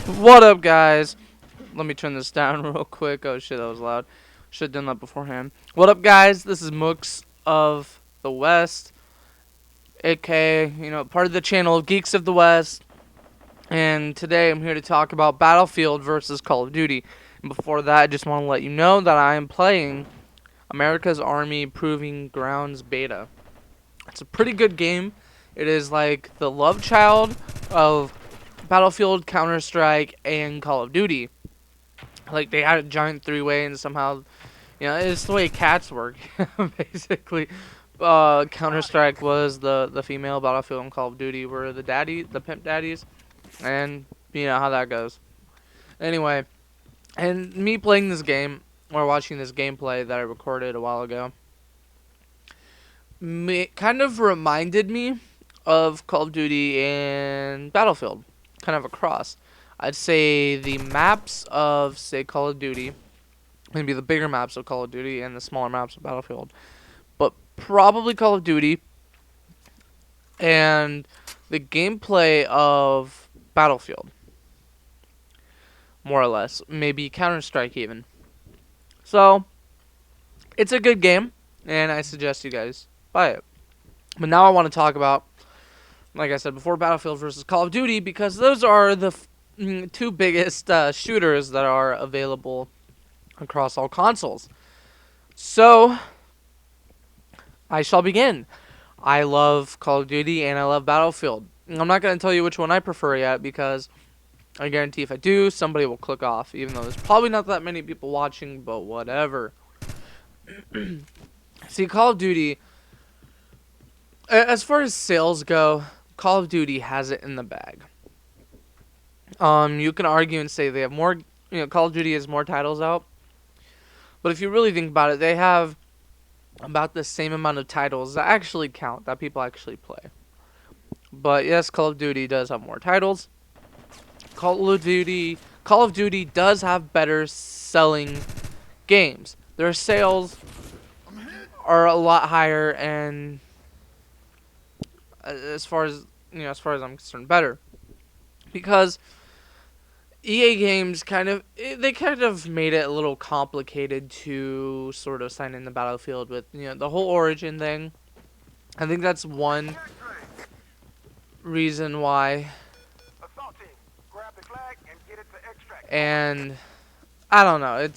What up, guys? Let me turn this down real quick. Oh shit, that was loud. Should have done that beforehand. What up, guys? This is Mooks of the West, aka, part of the channel Geeks of the West. And today I'm here to talk about Battlefield versus Call of Duty. And before that, I just want to let you know that I am playing America's Army Proving Grounds Beta. It's a pretty good game. It is like the love child of Battlefield, Counter-Strike, and Call of Duty. Like, they had a giant three-way, and somehow, it's the way cats work, basically. Counter-Strike was the female, Battlefield and Call of Duty were the pimp daddies, and you know how that goes. Anyway, and me playing this game, or watching this gameplay that I recorded a while ago, kind of reminded me of Call of Duty and Battlefield, kind of a cross. I'd say the maps of, say, Call of Duty, maybe the bigger maps of Call of Duty and the smaller maps of Battlefield, but probably Call of Duty, and the gameplay of Battlefield, more or less. Maybe Counter-Strike even. So, it's a good game, and I suggest you guys buy it. But now I want to talk about, like I said before, Battlefield versus Call of Duty, because those are the two biggest shooters that are available across all consoles. So, I shall begin. I love Call of Duty and I love Battlefield. I'm not going to tell you which one I prefer yet, because I guarantee if I do, somebody will click off, even though there's probably not that many people watching, but whatever. See, Call of Duty, as far as sales go, Call of Duty has it in the bag. You can argue and say they have more, Call of Duty has more titles out, but if you really think about it, they have about the same amount of titles that actually count, that people actually play. But yes, Call of Duty does have more titles. Call of Duty does have better selling games. Their sales are a lot higher, and as far as I'm concerned, better, because EA Games kind of made it a little complicated to sort of sign in the Battlefield with the whole Origin thing. I think that's one reason why. And I don't know,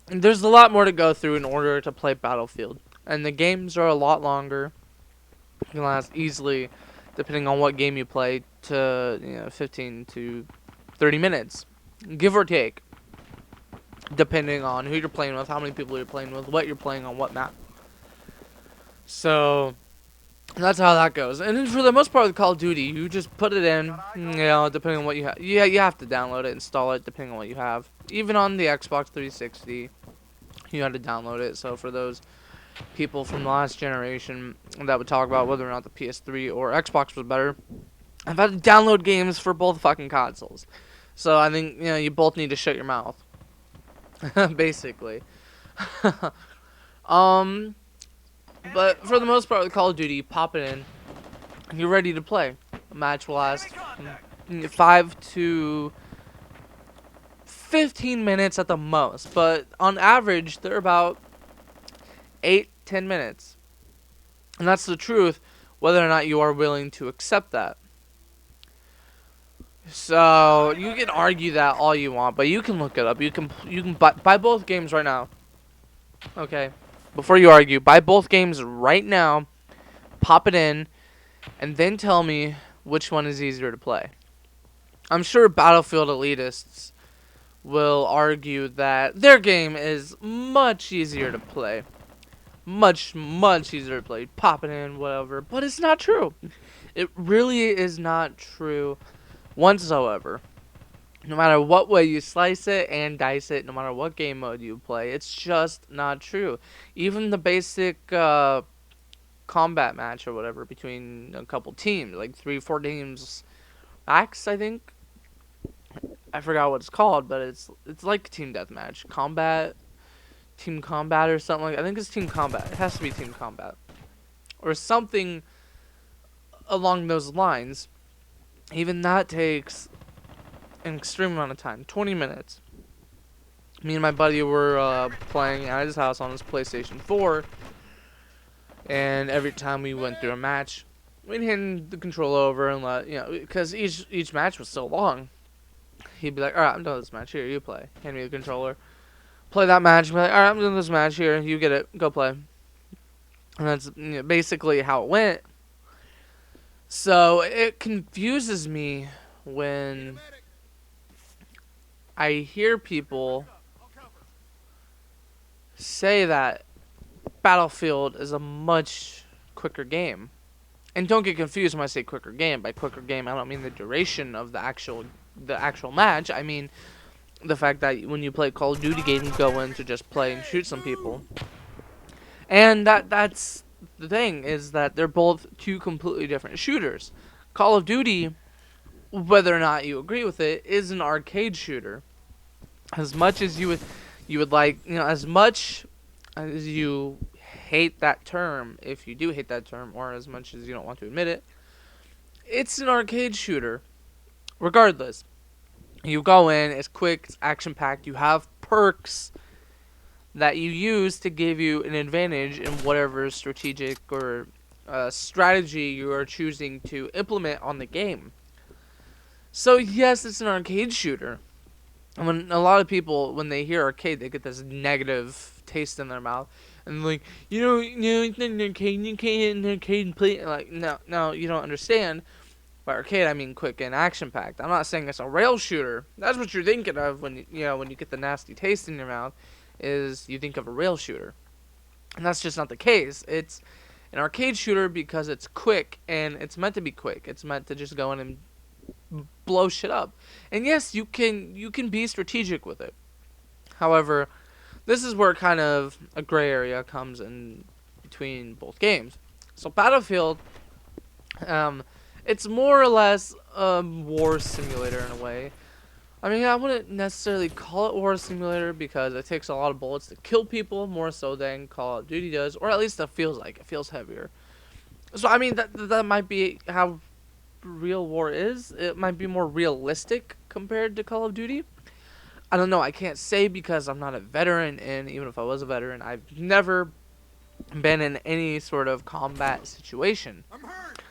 there's a lot more to go through in order to play Battlefield, and the games are a lot longer. You can last easily, depending on what game you play, to 15 to 30 minutes, give or take, depending on who you're playing with, how many people you're playing with, what you're playing on what map. So that's how that goes. And then for the most part with Call of Duty, you just put it in, depending on what you have. Yeah, you have to download it, install it, depending on what you have. Even on the Xbox 360, you had to download it. So for those people from the last generation that would talk about whether or not the PS3 or Xbox was better, I've had to download games for both fucking consoles. So I think, you both need to shut your mouth. Basically. But for the most part with Call of Duty, you pop it in, and you're ready to play. A match will last 5 to 15 minutes at the most, but on average, they're about 8-10 minutes. And that's the truth, whether or not you are willing to accept that. So you can argue that all you want, but you can look it up. You can buy both games right now. Okay, before you argue, buy both games right now, pop it in, and then tell me which one is easier to play. I'm sure Battlefield elitists will argue that their game is much easier to play. Much easier to play. Pop it in, whatever. But it's not true. It really is not true whatsoever. No matter what way you slice it and dice it, no matter what game mode you play, it's just not true. Even the basic combat match or whatever between a couple teams, like 3-4 teams max, I think. I forgot what it's called, but it's like team deathmatch, team combat or something like. I think it's team combat. It has to be team combat or something along those lines. Even that takes an extreme amount of time, 20 minutes. Me and my buddy were playing at his house on his PlayStation 4, and every time we went through a match, we'd hand the controller over and let, because each match was so long. He'd be like, all right, I'm done with this match. Here, you play. Hand me the controller. Play that match. Be like, all right, I'm doing this match. Here, you get it. Go play. And that's basically how it went. So it confuses me when I hear people say that Battlefield is a much quicker game. And don't get confused when I say quicker game. By quicker game, I don't mean the duration of the actual match. I mean the fact that when you play Call of Duty game, you go in to just play and shoot some people. And that's the thing, is that they're both two completely different shooters. Call of Duty, whether or not you agree with it, is an arcade shooter. As much as you would like, as much as you hate that term, if you do hate that term, or as much as you don't want to admit it, it's an arcade shooter. Regardless, you go in, it's quick, it's action-packed, you have perks that you use to give you an advantage in whatever strategic or strategy you are choosing to implement on the game. So yes, it's an arcade shooter. And when a lot of people, when they hear arcade, they get this negative taste in their mouth, and like, it's not an arcade, you can't hit an arcade and play. Like, no, you don't understand. By arcade, I mean quick and action-packed. I'm not saying it's a rail shooter. That's what you're thinking of when when you get the nasty taste in your mouth, is you think of a rail shooter, and that's just not the case. It's an arcade shooter because it's quick, and it's meant to be quick. It's meant to just go in and blow shit up. And yes, you can be strategic with it. However, this is where kind of a gray area comes in between both games. So Battlefield, it's more or less a war simulator in a way. I mean, I wouldn't necessarily call it war simulator because it takes a lot of bullets to kill people, more so than Call of Duty does, or at least it feels like it feels heavier. So I mean, that might be how real war is. It might be more realistic compared to Call of Duty. I don't know. I can't say because I'm not a veteran, and even if I was a veteran, I've never been in any sort of combat situation.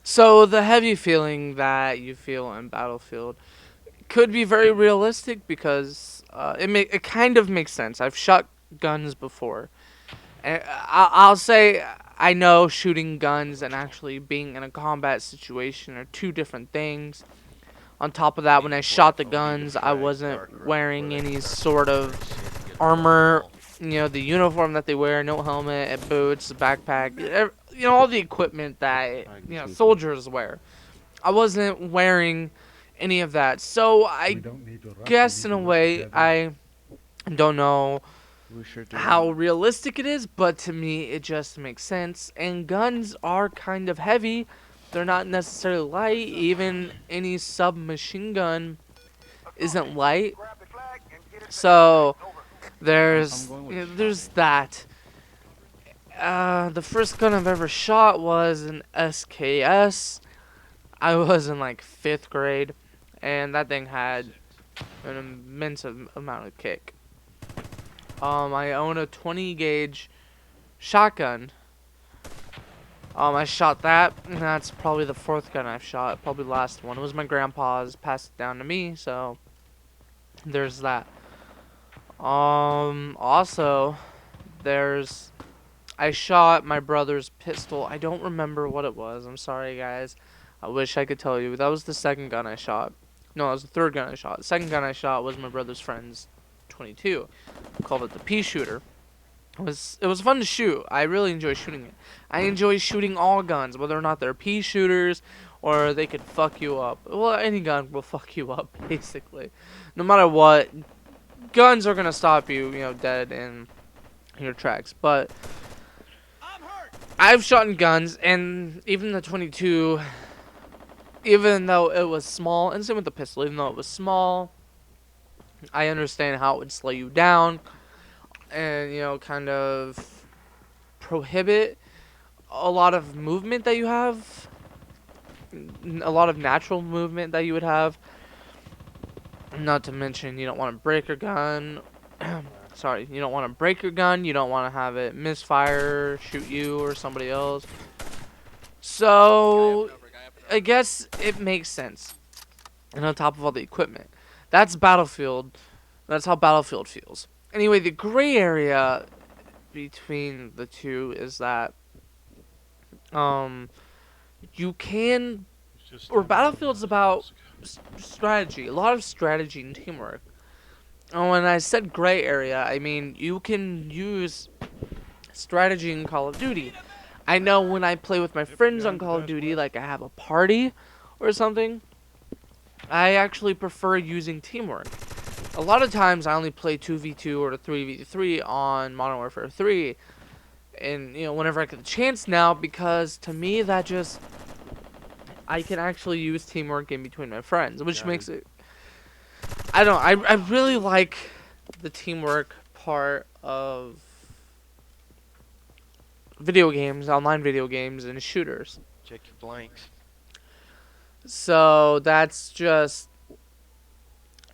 So the heavy feeling that you feel in Battlefield could be very realistic because it kind of makes sense. I've shot guns before. And I'll say I know shooting guns and actually being in a combat situation are two different things. On top of that, when I shot the guns, I wasn't wearing any sort of armor, the uniform that they wear, no helmet, boots, backpack, all the equipment that, soldiers wear. I wasn't wearing any of that. So I guess in a way, I don't know how realistic it is, but to me, it just makes sense. And guns are kind of heavy. They're not necessarily light. Even any submachine gun isn't light. So there's that. The first gun I've ever shot was an SKS. I was in like 5th grade, and that thing had an immense amount of kick. I own a 20 gauge shotgun. I shot that, and that's probably the 4th gun I've shot, probably the last one. It was my grandpa's, passed it down to me, so there's that. Also, I shot my brother's pistol. I don't remember what it was. I'm sorry, guys. I wish I could tell you. That was the 2nd gun I shot. No, it was the 3rd gun I shot. The 2nd gun I shot was my brother's friend's 22. I called it the pea shooter. It was fun to shoot. I really enjoy shooting it. I enjoy shooting all guns, whether or not they're pea shooters or they could fuck you up. Well, any gun will fuck you up, basically. No matter what, guns are gonna stop you, dead in your tracks. But I've shot in guns, and even the 22, even though it was small, and same with the pistol, even though it was small, I understand how it would slow you down and, kind of prohibit a lot of movement that you have, a lot of natural movement that you would have. Not to mention, you don't want to break your gun. Sorry, you don't want to break your gun. You don't want to have it misfire, shoot you or somebody else. So, I guess it makes sense. And on top of all the equipment. That's Battlefield. That's how Battlefield feels. Anyway, the gray area between the two is that you can, or Battlefield's about strategy, a lot of strategy and teamwork. And when I said gray area, I mean you can use strategy in Call of Duty. I know when I play with my friends on Call of Duty, like I have a party or something, I actually prefer using teamwork. A lot of times I only play 2v2 or 3v3 on Modern Warfare 3. And, you know, whenever I get the chance now, because to me that just, I can actually use teamwork in between my friends, which makes it, I don't know, I really like the teamwork part of video games, online video games, and shooters. Check your blanks. So that's just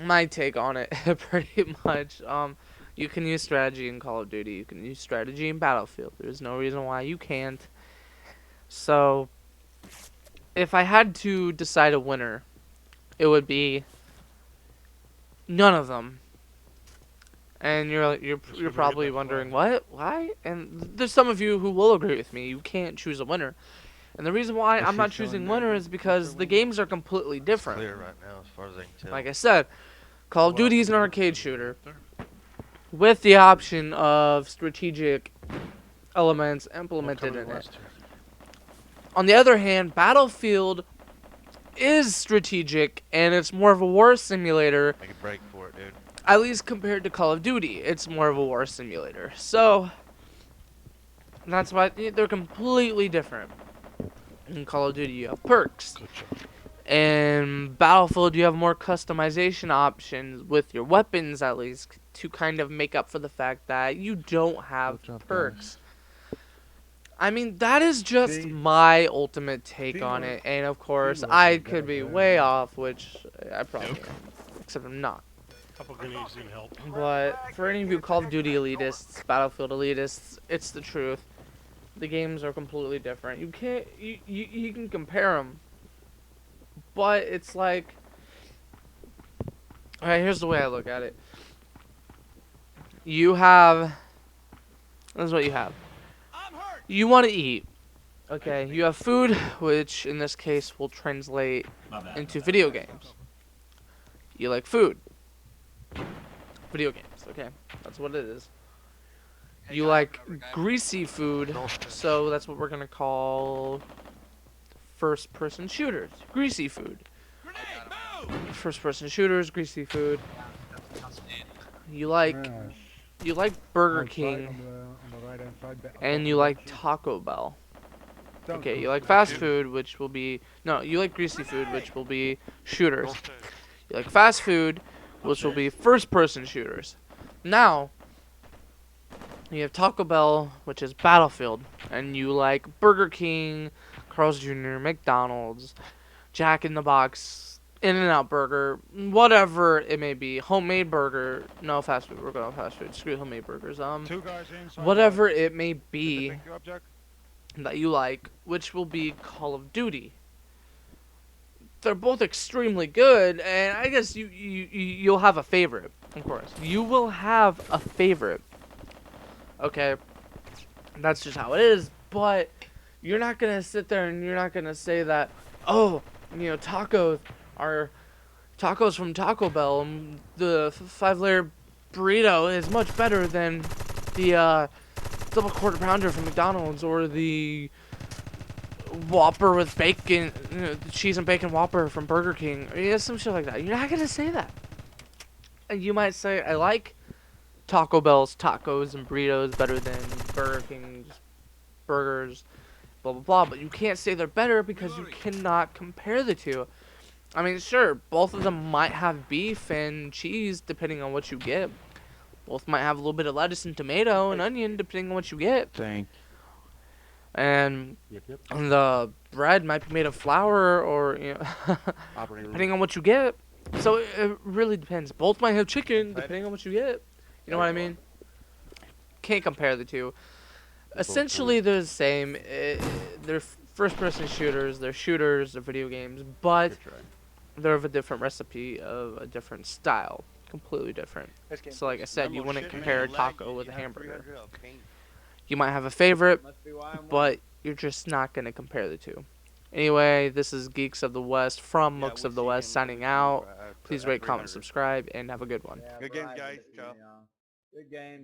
my take on it, pretty much. You can use strategy in Call of Duty. You can use strategy in Battlefield. There's no reason why you can't. So, if I had to decide a winner, it would be none of them. And you're probably wondering what, why? And there's some of you who will agree with me. You can't choose a winner. And the reason why I'm not choosing winner is because the games are completely different. Clear right now, as far as I can tell. Like I said, Call of Duty is an arcade shooter with the option of strategic elements implemented in it. On the other hand, Battlefield is strategic, and it's more of a war simulator. Make a break for it, dude. At least compared to Call of Duty, it's more of a war simulator. So, that's why they're completely different. In Call of Duty, you have perks. In Battlefield, you have more customization options with your weapons, at least, to kind of make up for the fact that you don't have perks. I mean, that is just my ultimate take on it, and of course, I could be way off, which I probably am, except I'm not. But for any of you Call of Duty elitists, Battlefield elitists, it's the truth. The games are completely different. You can't, you can compare them, but it's like, alright, here's the way I look at it. You have, this is what you have. You want to eat. Okay, you have food, which in this case will translate into video games. You like food. Video games, okay. That's what it is. You like greasy food, so that's what we're going to call first-person shooters. Greasy food. First-person shooters, greasy food. You like Burger King, and you like Taco Bell. Okay, you like fast food, which will be, no, you like greasy food, which will be shooters. You like fast food, which will be first-person shooters. Now, you have Taco Bell, which is Battlefield, and you like Burger King, Carl's Jr., McDonald's, Jack in the Box, In-N-Out Burger, whatever it may be, homemade burger, no fast food, we're going fast food, screw homemade burgers, whatever it may be that you like, which will be Call of Duty. They're both extremely good, and I guess you'll have a favorite, of course. You will have a favorite. Okay, that's just how it is, but you're not gonna sit there and you're not gonna say that, oh, you know, tacos from Taco Bell, and the 5-layer burrito is much better than the double quarter pounder from McDonald's, or the Whopper with bacon, the cheese and bacon Whopper from Burger King, or yeah, some shit like that. You're not gonna say that. And you might say, I like Taco Bell's tacos and burritos better than Burger King's burgers, blah blah blah, but you can't say they're better because you cannot compare the two. I mean, sure, both of them might have beef and cheese depending on what you get. Both might have a little bit of lettuce and tomato and onion depending on what you get. And the bread might be made of flour, or, you know, depending on what you get. So it really depends. Both might have chicken, Excited? depending on what you get. You know what I mean? Can't compare the two. both Essentially, they're the same. They're first-person shooters. They're shooters. They're video games, but Good try. they're of a different recipe, of a different style, completely different. So, like I said, you wouldn't compare a taco with a hamburger. You might have a favorite, but you're just not gonna compare the two. Anyway, this is Geeks of the West from Mooks of the West signing out. Please rate, comment, subscribe, and have a good one. Good games, guys. Ciao. Good game.